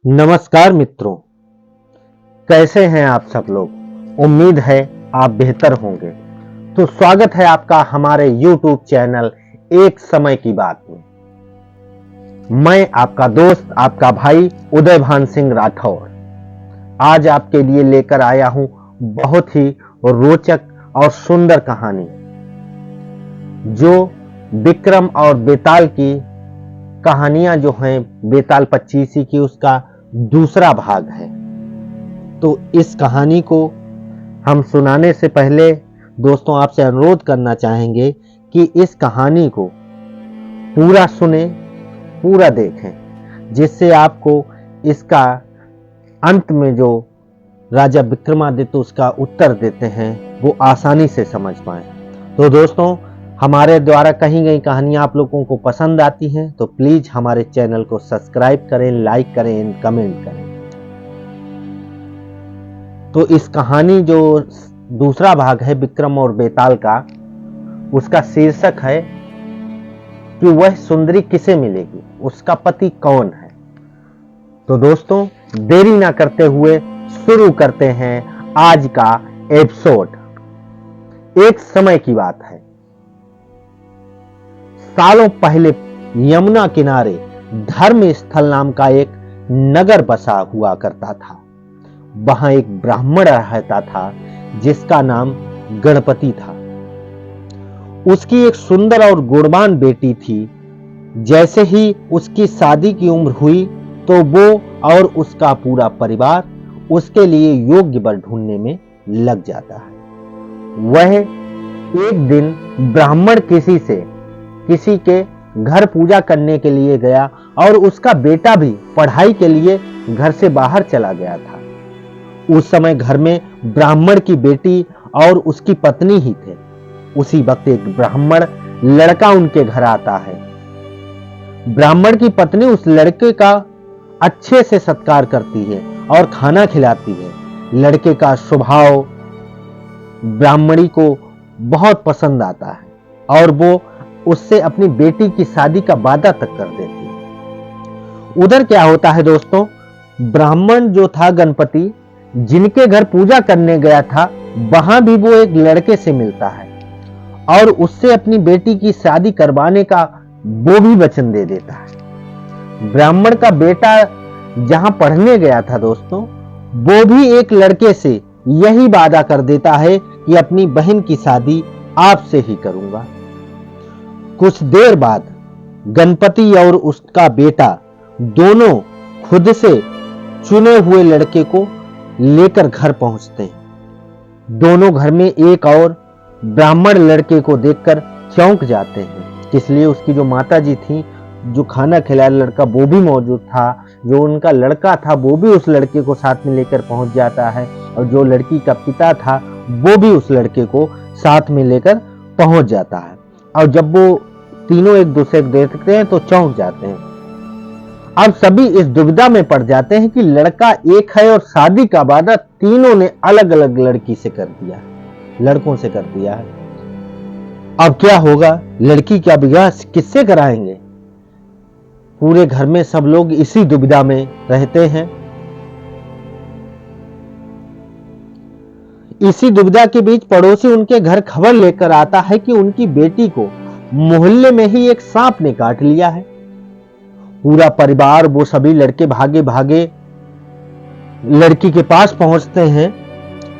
नमस्कार मित्रों, कैसे हैं आप सब लोग। उम्मीद है आप बेहतर होंगे। तो स्वागत है आपका हमारे YouTube चैनल एक समय की बात में। मैं आपका दोस्त, आपका भाई उदयभान सिंह राठौर आज आपके लिए लेकर आया हूं बहुत ही रोचक और सुंदर कहानी, जो विक्रम और बेताल की कहानियां जो हैं, बेताल 25 की उसका दूसरा भाग है। तो इस कहानी को हम सुनाने से पहले दोस्तों आपसे अनुरोध करना चाहेंगे कि इस कहानी को पूरा सुने, पूरा देखें, जिससे आपको इसका अंत में जो राजा विक्रमादित्य उसका उत्तर देते हैं वो आसानी से समझ पाए। तो दोस्तों, हमारे द्वारा कही गई कहानियां आप लोगों को पसंद आती हैं तो प्लीज हमारे चैनल को सब्सक्राइब करें, लाइक करें एंड कमेंट करें। तो इस कहानी जो दूसरा भाग है विक्रम और बेताल का, उसका शीर्षक है कि वह सुंदरी किसे मिलेगी, उसका पति कौन है। तो दोस्तों, देरी ना करते हुए शुरू करते हैं आज का एपिसोड। एक समय की बात है, सालों पहले यमुना किनारे धर्म स्थल नाम का एक नगर बसा हुआ करता था। वहां एक ब्राह्मण रहता था जिसका नाम गणपति था। उसकी एक सुंदर और गुणवान बेटी थी। जैसे ही उसकी शादी की उम्र हुई तो वो और उसका पूरा परिवार उसके लिए योग्य वर ढूंढने में लग जाता है। वह एक दिन ब्राह्मण किसी के घर पूजा करने के लिए गया और उसका बेटा भी पढ़ाई के लिए घर से बाहर चला गया था। उस समय घर में ब्राह्मण की बेटी और उसकी पत्नी ही थे। उसी वक्त एक ब्राह्मण लड़का उनके घर आता है। ब्राह्मण की पत्नी उस लड़के का अच्छे से सत्कार करती है और खाना खिलाती है। लड़के का स्वभाव ब्राह्मणी को बहुत पसंद आता है और वो उससे अपनी बेटी की शादी का वादा तक कर देती है। उधर क्या होता है दोस्तों, ब्राह्मण जो था गणपति, जिनके घर पूजा करने गया था, वहां भी वो एक लड़के से मिलता है और उससे अपनी बेटी की शादी करवाने का वो भी वचन दे देता है। ब्राह्मण का बेटा जहां पढ़ने गया था दोस्तों, वो भी एक लड़के से यही वादा कर देता है कि अपनी बहन की शादी आपसे ही करूंगा। कुछ देर बाद गणपति और उसका बेटा दोनों खुद से चुने हुए लड़के को लेकर घर पहुंचते हैं। दोनों घर में एक और ब्राह्मण लड़के को देखकर चौंक जाते हैं, इसलिए उसकी जो माताजी थी, जो खाना खिलाया लड़का वो भी मौजूद था। जो उनका लड़का था वो भी उस लड़के को साथ में लेकर पहुंच जाता है और जो लड़की का पिता था वो भी उस लड़के को साथ में लेकर पहुंच जाता है। और जब वो तीनों एक दूसरे को देखते हैं तो चौंक जाते हैं। अब सभी इस दुविधा में पड़ जाते हैं कि लड़का एक है और शादी का वादा तीनों ने अलग अलग लड़की से कर दिया है, लड़कों से कर दिया है। अब क्या होगा, लड़की का विवाह किससे कराएंगे। पूरे घर में सब लोग इसी दुविधा में रहते हैं। इसी दुविधा के बीच पड़ोसी उनके घर खबर लेकर आता है कि उनकी बेटी को मोहल्ले में ही एक सांप ने काट लिया है। पूरा परिवार, वो सभी लड़के भागे भागे लड़की के पास पहुंचते हैं,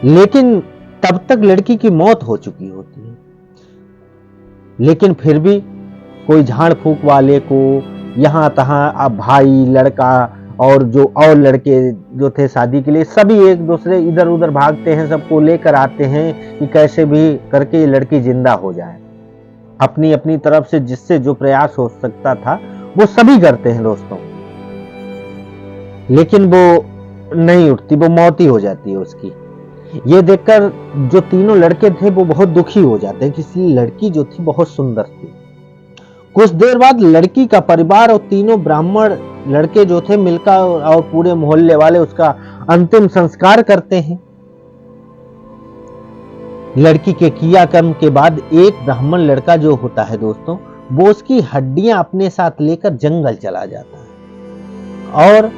लेकिन तब तक लड़की की मौत हो चुकी होती है। लेकिन फिर भी कोई झाड़ फूक वाले को यहां तहां, अब भाई, लड़का और जो और लड़के जो थे शादी के लिए, सभी एक दूसरे इधर उधर भागते हैं, सबको लेकर आते हैं कि कैसे भी करके ये लड़की जिंदा हो जाए। अपनी अपनी तरफ से जिससे जो प्रयास हो सकता था वो सभी करते हैं दोस्तों, लेकिन वो नहीं उठती, वो मौत ही हो जाती है उसकी। ये देखकर जो तीनों लड़के थे वो बहुत दुखी हो जाते हैं, क्योंकि लड़की जो थी बहुत सुंदर थी। कुछ देर बाद लड़की का परिवार और तीनों ब्राह्मण लड़के जो थे मिलकर और पूरे मोहल्ले वाले उसका अंतिम संस्कार करते हैं। लड़की के क्रियाक्रम के बाद एक ब्राह्मण लड़का जो होता है दोस्तों, वो उसकी हड्डियां अपने साथ लेकर जंगल चला जाता है और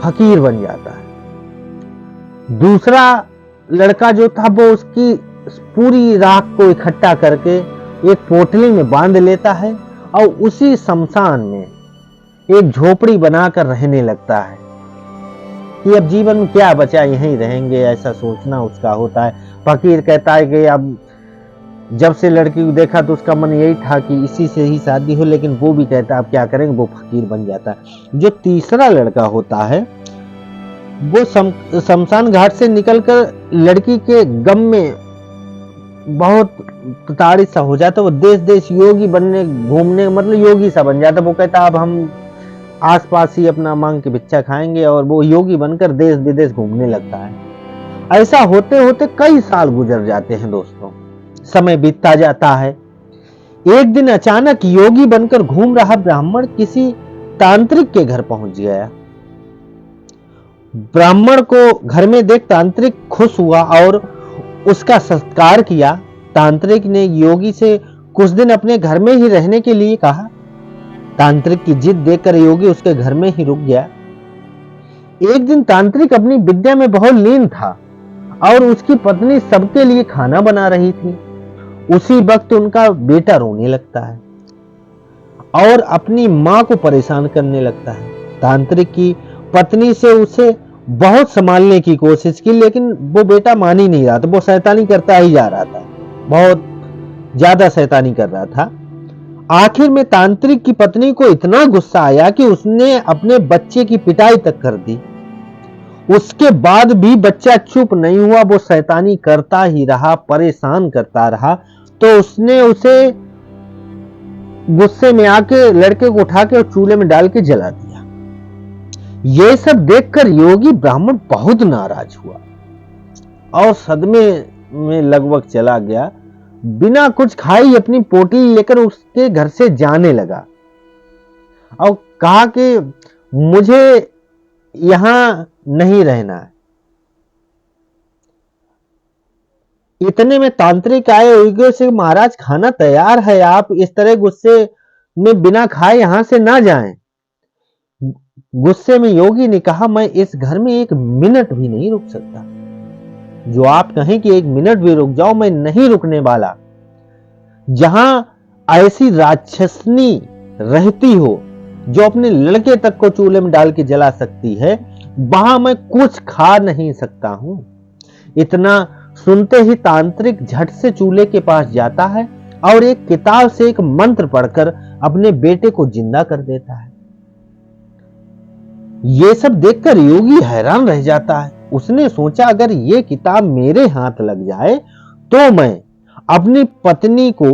फकीर बन जाता है। दूसरा लड़का जो था वो उसकी पूरी राख को इकट्ठा करके एक पोटली में बांध लेता है और उसी शमशान में एक झोपड़ी बनाकर रहने लगता है कि अब जीवन में क्या बचा, यहीं रहेंगे, ऐसा सोचना उसका होता है। फकीर कहता है कि अब जब से लड़की को देखा तो उसका मन यही था कि इसी से ही शादी हो, लेकिन वो भी कहता है अब क्या करेंगे, वो फकीर बन जाता है। जो तीसरा लड़का होता है वो शमशान घाट से निकलकर लड़की के गम में बहुत प्रताड़ित सा हो जाता है। वो देश देश योगी बनने, घूमने, मतलब योगी सा बन जाता है। वो कहता अब हम आसपास ही अपना मांग के भिक्षा खाएंगे, और वो योगी बनकर देश विदेश घूमने लगता है। ऐसा होते होते कई साल गुजर जाते हैं दोस्तों, समय बीतता जाता है। एक दिन अचानक योगी बनकर घूम रहा ब्राह्मण किसी तांत्रिक के घर पहुंच गया। ब्राह्मण को घर में देख तांत्रिक खुश हुआ और उसका सत्कार किया। तांत्रिक ने योगी से कुछ दिन अपने घर में ही रहने के लिए कहा। तांत्रिक की जिद देखकर योगी उसके घर में ही रुक गया। एक दिन तांत्रिक अपनी विद्या में बहुत लीन था और उसकी पत्नी सबके लिए खाना बना रही थी। उसी वक्त उनका बेटा रोने लगता है और अपनी मां को परेशान करने लगता है। तांत्रिक की पत्नी से उसे बहुत संभालने की कोशिश की, लेकिन वो बेटा मान ही नहीं रहा था। वो शैतानी करता ही जा रहा था, बहुत ज्यादा शैतानी कर रहा था। आखिर में तांत्रिक की पत्नी को इतना गुस्सा आया कि उसने अपने बच्चे की पिटाई तक कर दी। उसके बाद भी बच्चा चुप नहीं हुआ, वो शैतानी करता ही रहा, परेशान करता रहा। तो उसने उसे गुस्से में आके लड़के को उठा के चूल्हे में डाल के जला दिया। ये सब देखकर योगी ब्राह्मण बहुत नाराज हुआ और सदमे में लगभग चला गया। बिना कुछ खाई अपनी पोटली लेकर उसके घर से जाने लगा और कहा कि मुझे यहां नहीं रहना है। इतने में तांत्रिक आए। योगी से महाराज खाना तैयार है, आप इस तरह गुस्से में बिना खाए यहां से ना जाएं। गुस्से में योगी ने कहा मैं इस घर में एक मिनट भी नहीं रुक सकता। जो आप कहें कि एक मिनट भी रुक जाओ, मैं नहीं रुकने वाला। जहां ऐसी राक्षसनी रहती हो जो अपने लड़के तक को चूल्हे में डाल के जला सकती है, वहां मैं कुछ खा नहीं सकता हूं। इतना सुनते ही तांत्रिक झट से चूल्हे के पास जाता है और एक किताब से एक मंत्र पढ़कर अपने बेटे को जिंदा कर देता है। ये सब देखकर योगी हैरान रह जाता है। उसने सोचा अगर ये किताब मेरे हाथ लग जाए तो मैं अपनी पत्नी को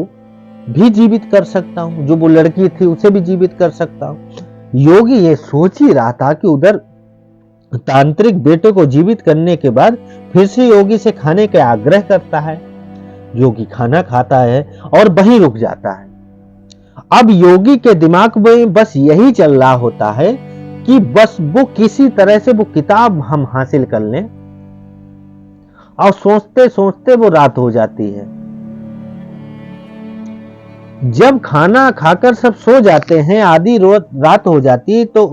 भी जीवित कर सकता हूं, जो वो लड़की थी उसे भी जीवित कर सकता हूं। योगी ये सोच ही रहा था कि उधर तांत्रिक बेटे को जीवित करने के बाद फिर से योगी से खाने का आग्रह करता है। योगी खाना खाता है और वहीं रुक जाता है। अब योगी के दिमाग में बस यही चल रहा होता है कि बस वो किसी तरह से वो किताब हम हासिल कर लें, और सोचते सोचते वो रात हो जाती है। जब खाना खाकर सब सो जाते हैं, आधी रात हो जाती है, तो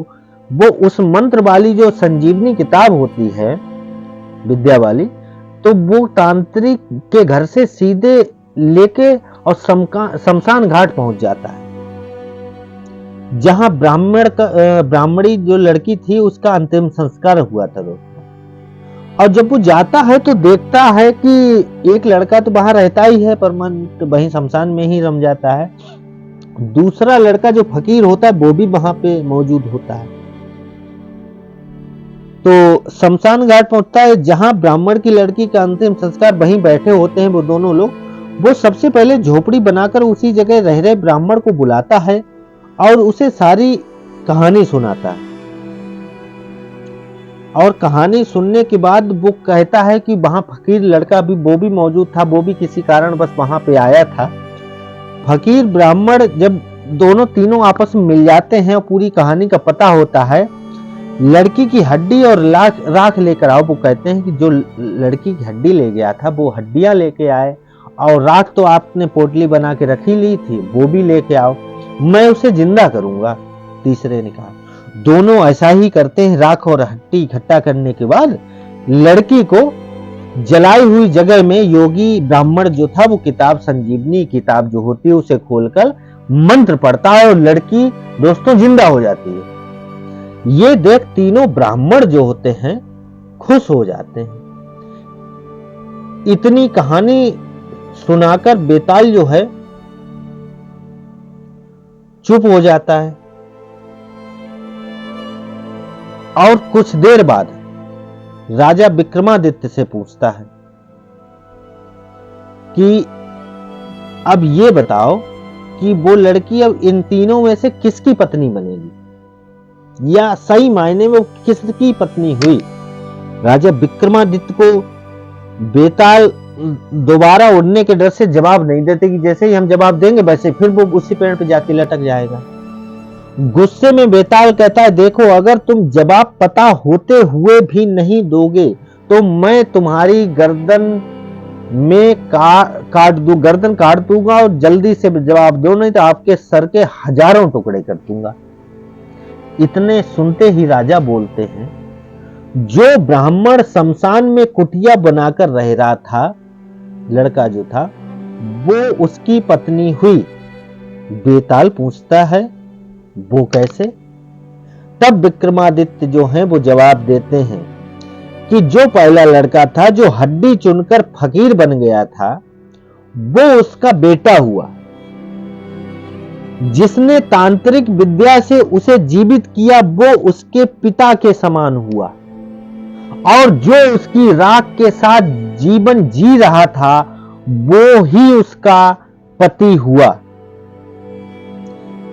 वो उस मंत्र वाली जो संजीवनी किताब होती है विद्या वाली, तो वो तांत्रिक के घर से सीधे लेके और शमशान घाट पहुंच जाता है, जहां ब्राह्मणी जो लड़की थी उसका अंतिम संस्कार हुआ था दोस्तों। और जब वो जाता है तो देखता है कि एक लड़का तो बाहर रहता ही है, परमानेंट वहीं शमशान में ही रम जाता है। दूसरा लड़का जो फकीर होता है वो भी वहां पे मौजूद होता है। तो शमशान घाट पहुंचता है जहां ब्राह्मण की लड़की का अंतिम संस्कार, वहीं बैठे होते हैं वो दोनों लोग। वो सबसे पहले झोपड़ी बनाकर उसी जगह रह रहे ब्राह्मण को बुलाता है और उसे सारी कहानी सुनाता है। और कहानी सुनने के बाद वो कहता है कि वहां फकीर लड़का भी वो भी मौजूद था, वो भी किसी कारण बस वहां पे आया था। फकीर ब्राह्मण जब दोनों तीनों आपस में मिल जाते हैं और पूरी कहानी का पता होता है, लड़की की हड्डी और राख लेकर आओ। वो कहते हैं कि जो लड़की की हड्डी ले गया था वो हड्डियां लेके आए, और राख तो आपने पोटली बना के रखी ली थी, वो भी लेके आओ, मैं उसे जिंदा करूंगा। तीसरे ने कहा। दोनों ऐसा ही करते हैं। राख और हट्टी इकट्ठा करने के बाद लड़की को जलाई हुई जगह में योगी ब्राह्मण जो था वो किताब, संजीवनी किताब जो होती है, उसे खोलकर मंत्र पढ़ता है और लड़की दोस्तों जिंदा हो जाती है। ये देख तीनों ब्राह्मण जो होते हैं खुश हो जाते हैं। इतनी कहानी सुनाकर बेताल जो है चुप हो जाता है और कुछ देर बाद राजा विक्रमादित्य से पूछता है कि अब ये बताओ कि वो लड़की अब इन तीनों में से किसकी पत्नी बनेगी, या सही मायने में वो किसकी पत्नी हुई। राजा विक्रमादित्य को बेताल दोबारा उड़ने के डर से जवाब नहीं देते कि जैसे ही हम जवाब देंगे वैसे फिर वो उसी पेड़ पे जाके लटक जाएगा। गुस्से में बेताल कहता है, देखो अगर तुम जवाब पता होते हुए भी नहीं दोगे तो मैं तुम्हारी गर्दन में गर्दन काट दूंगा और जल्दी से जवाब दो, नहीं तो आपके सर के हजारों टुकड़े कर दूंगा। इतने सुनते ही राजा बोलते हैं, जो ब्राह्मण शमशान में कुटिया बनाकर रह रहा था, लड़का जो था वो उसकी पत्नी हुई। बेताल पूछता है वो कैसे? तब विक्रमादित्य जो है वो जवाब देते हैं कि जो पहला लड़का था जो हड्डी चुनकर फकीर बन गया था वो उसका बेटा हुआ। जिसने तांत्रिक विद्या से उसे जीवित किया वो उसके पिता के समान हुआ, और जो उसकी राख के साथ जीवन जी रहा था वो ही उसका पति हुआ,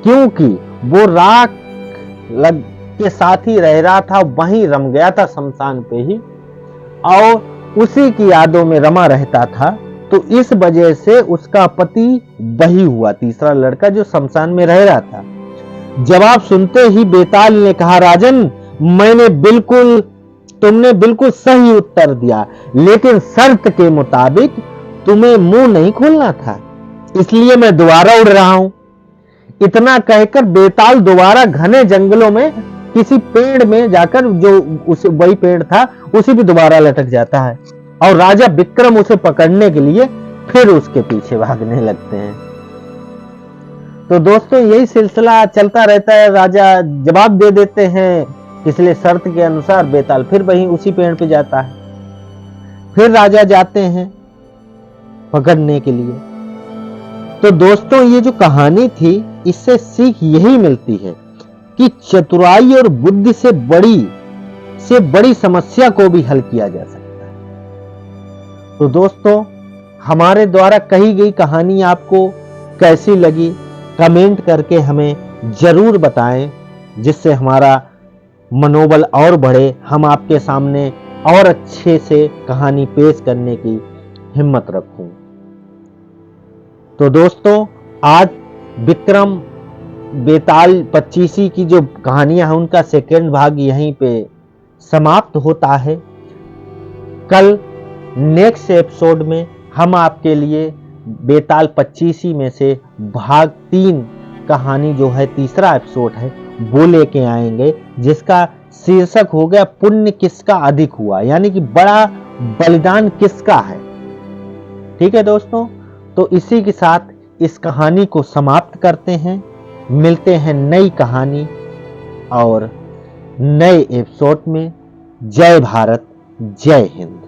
क्योंकि वो राख के साथ ही रह रहा था, वहीं रम गया था शमशान पे ही, और उसी की यादों में रमा रहता था, तो इस वजह से उसका पति वही हुआ, तीसरा लड़का जो शमशान में रह रहा था। जवाब सुनते ही बेताल ने कहा, राजन तुमने बिल्कुल सही उत्तर दिया, लेकिन शर्त के मुताबिक तुम्हें मुंह नहीं खोलना था, इसलिए मैं दोबारा उड़ रहा हूं। इतना कहकर बेताल दोबारा घने जंगलों में किसी पेड़ में जाकर, जो वही पेड़ था उसी पे दोबारा लटक जाता है, और राजा विक्रम उसे पकड़ने के लिए फिर उसके पीछे भागने लगते हैं। तो दोस्तों यही सिलसिला चलता रहता है। राजा जवाब दे देते हैं, इसलिए शर्त के अनुसार बेताल फिर वहीं उसी पेड़ पे जाता है। फिर राजा जाते हैं पकड़ने के लिए। तो दोस्तों ये जो कहानी थी, इससे सीख यही मिलती है कि चतुराई और बुद्धि से बड़ी समस्या को भी हल किया जा सकता है। तो दोस्तों हमारे द्वारा कही गई कहानी आपको कैसी लगी, कमेंट करके हमें जरूर बताएं, जिससे हमारा मनोबल और बढ़े, हम आपके सामने और अच्छे से कहानी पेश करने की हिम्मत रखूं। तो दोस्तों आज विक्रम बेताल 25 की जो कहानियां हैं उनका सेकेंड भाग यहीं पे समाप्त होता है। कल नेक्स्ट एपिसोड में हम आपके लिए बेताल 25 में से भाग 3 कहानी जो है, तीसरा एपिसोड है, वो लेके आएंगे, जिसका शीर्षक हो गया पुण्य किसका अधिक हुआ, यानी कि बड़ा बलिदान किसका है। ठीक है दोस्तों, तो इसी के साथ इस कहानी को समाप्त करते हैं। मिलते हैं नई कहानी और नए एपिसोड में। जय भारत, जय हिंद।